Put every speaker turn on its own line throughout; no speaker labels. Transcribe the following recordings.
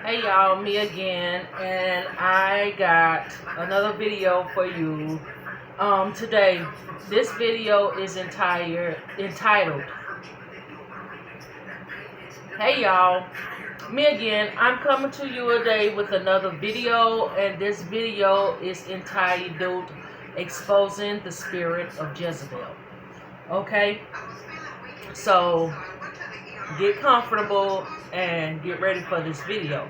Hey y'all, me again, and I got another video for you today. This video is entitled Hey y'all, me again. I'm coming to you today with another video, and this video is entitled Exposing the Spirit of Jezebel. Okay, so get comfortable and get ready for this video.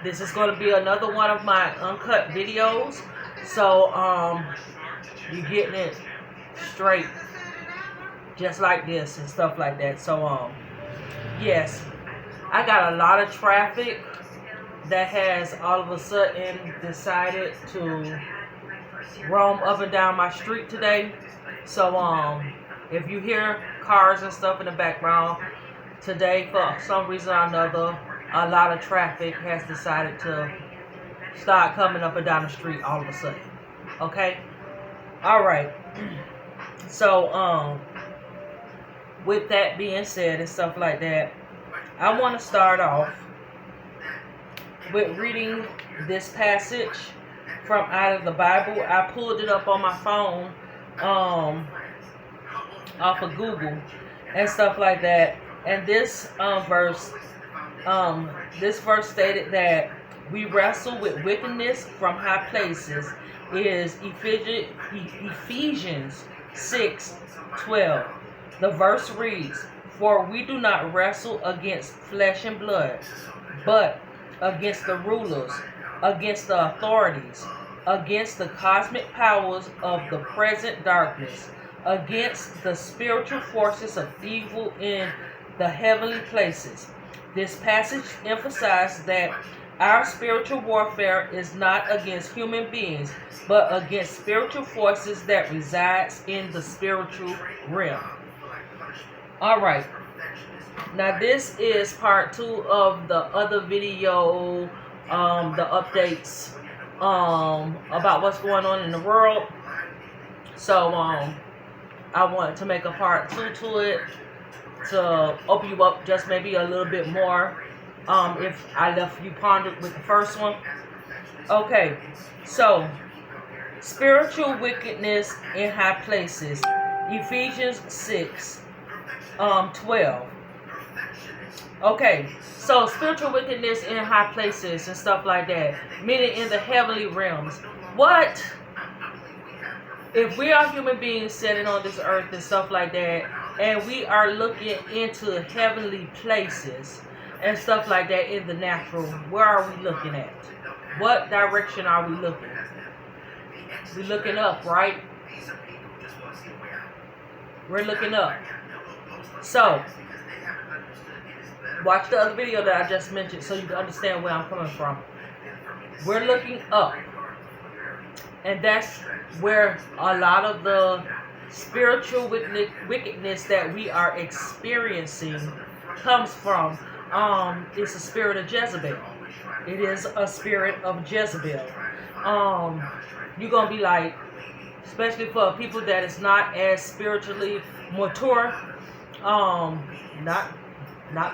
This is going to be another one of my uncut videos, so you're getting it straight just like this and stuff like that. So yes, I got a lot of traffic that has all of a sudden decided to roam up and down my street today. So if you hear cars and stuff in the background today, for some reason or another, a lot of traffic has decided to start coming up and down the street all of a sudden. Okay? Alright. So with that being said and stuff like that, I want to start off with reading this passage from out of the Bible. I pulled it up on my phone off of Google and stuff like that. And this verse stated that we wrestle with wickedness from high places is Ephesians 6:12. The verse reads, "For we do not wrestle against flesh and blood, but against the rulers, against the authorities, against the cosmic powers of the present darkness, against the spiritual forces of evil in the heavenly places." This passage emphasizes that our spiritual warfare is not against human beings, but against spiritual forces that resides in the spiritual realm. Alright, now this is part 2 of the other video, the updates about what's going on in the world. So I wanted to make a part 2 to it, to open you up just maybe a little bit more, if I left you pondered with the first one. Okay, so spiritual wickedness in high places, Ephesians 6:12. Okay, so spiritual wickedness in high places and stuff like that, meaning in the heavenly realms. What if we are human beings sitting on this earth and stuff like that, and we are looking into heavenly places and stuff like that in the natural? Where are we looking at? What direction are we looking? We're looking up, right? We're looking up. So watch the other video that I just mentioned so you can understand where I'm coming from. We're looking up. And that's where a lot of the spiritual wickedness that we are experiencing comes from. It's a spirit of Jezebel. It is a spirit of Jezebel. You're going to be like, especially for people that is not as spiritually mature, not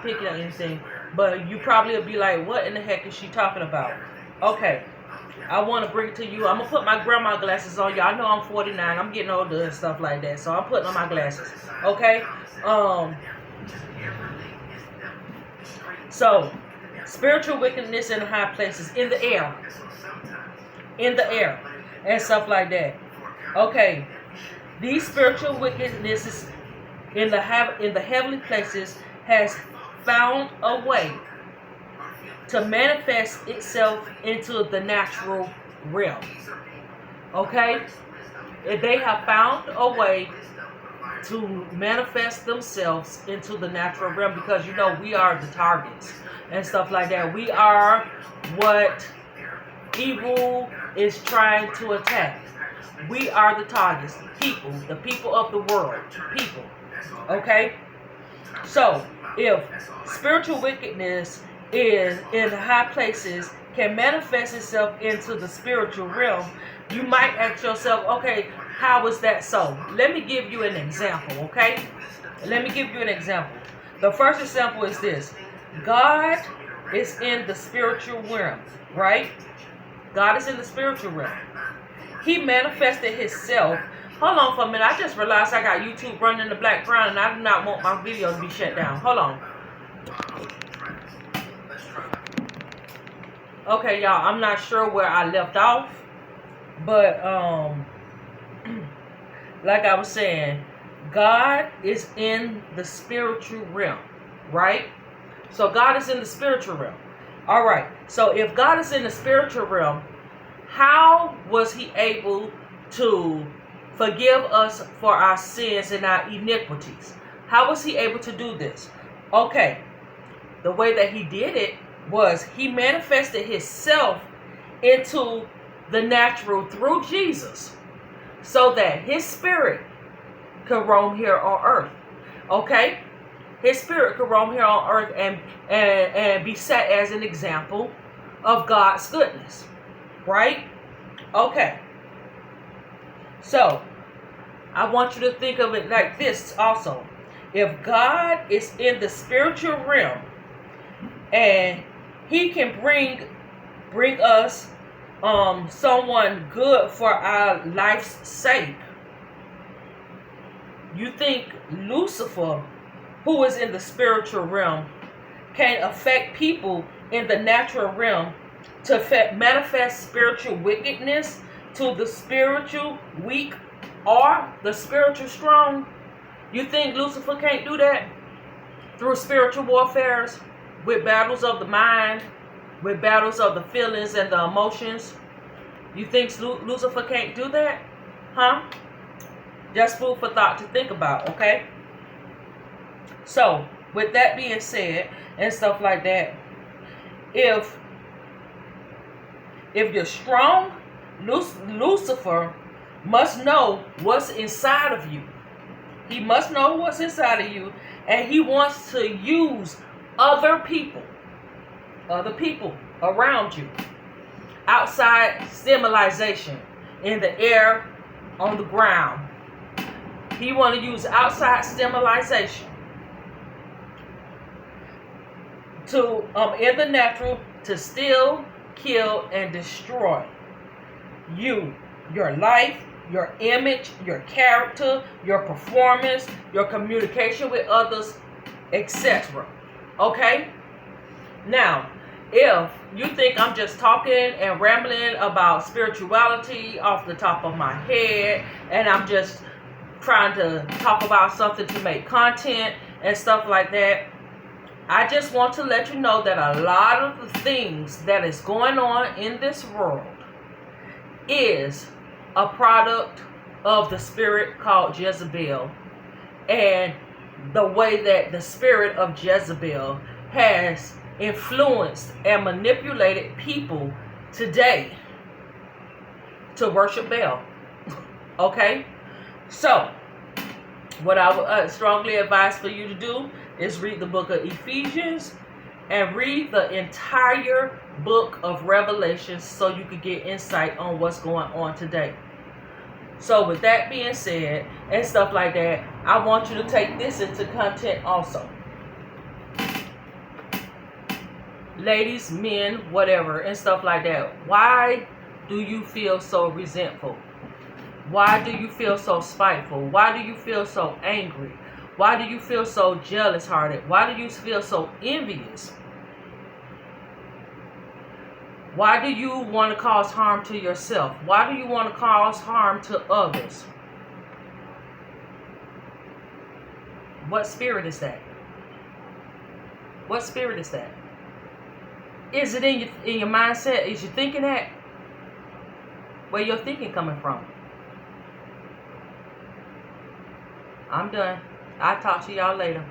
picking on anything, but you probably will be like, what in the heck is she talking about? Okay, I want to bring it to you. I'm going to put my grandma glasses on. Y'all know I'm 49. I'm getting older and stuff like that, so I'm putting on my glasses. Okay? So, spiritual wickedness in high places, in the air, and stuff like that. Okay, these spiritual wickednesses in the heavenly places has found a way to manifest itself into the natural realm. Okay, they have found a way to manifest themselves into the natural realm, because you know we are the targets and stuff like that. We are what evil is trying to attack. We are the targets, the people of the world, people. Okay, so if spiritual wickedness is in high places can manifest itself into the spiritual realm, you might ask yourself, okay, how is that so? Let me give you an example, okay? Let me give you an example. The first example is this. God is in the spiritual realm, right? God is in the spiritual realm. He manifested himself. Hold on for a minute. I just realized I got YouTube running in the background and I do not want my video to be shut down. Hold on. Okay, y'all. I'm not sure where I left off. But, like I was saying, God is in the spiritual realm, right? So God is in the spiritual realm. All right. So if God is in the spiritual realm, how was he able to forgive us for our sins and our iniquities? How was he able to do this? Okay. The way that he did it was he manifested himself into the natural through Jesus so that his spirit could roam here on earth. Okay? His spirit could roam here on earth and be set as an example of God's goodness. Right? Okay. So, I want you to think of it like this also. If God is in the spiritual realm and he can bring us someone good for our life's sake, you think Lucifer, who is in the spiritual realm, can affect people in the natural realm to manifest spiritual wickedness to the spiritual weak or the spiritual strong? You think Lucifer can't do that through spiritual warfares, with battles of the mind, with battles of the feelings and the emotions? You think Lucifer can't do that? Huh? Just food for thought to think about, okay? So, with that being said and stuff like that, if you're strong, Lucifer must know what's inside of you. He must know what's inside of you, and he wants to use other people around you, outside stimulation, in the air, on the ground. He want to use outside stimulation to in the natural to steal, kill, and destroy you, your life, your image, your character, your performance, your communication with others, etc. Okay? Now, if you think I'm just talking and rambling about spirituality off the top of my head, and I'm just trying to talk about something to make content and stuff like that, I just want to let you know that a lot of the things that is going on in this world is a product of the spirit called Jezebel, and the way that the spirit of Jezebel has influenced and manipulated people today to worship Baal. Okay? So, what I would strongly advise for you to do is read the book of Ephesians and read the entire book of Revelation so you could get insight on what's going on today. So with that being said and stuff like that, I want you to take this into content also. Ladies, men, whatever, and stuff like that. Why do you feel so resentful? Why do you feel so spiteful? Why do you feel so angry? Why do you feel so jealous-hearted? Why do you feel so envious? Why do you want to cause harm to yourself? Why do you want to cause harm to others? What spirit is that? What spirit is that? Is it in your mindset? Is you thinking that? Where your thinking coming from? I'm done. I'll talk to y'all later.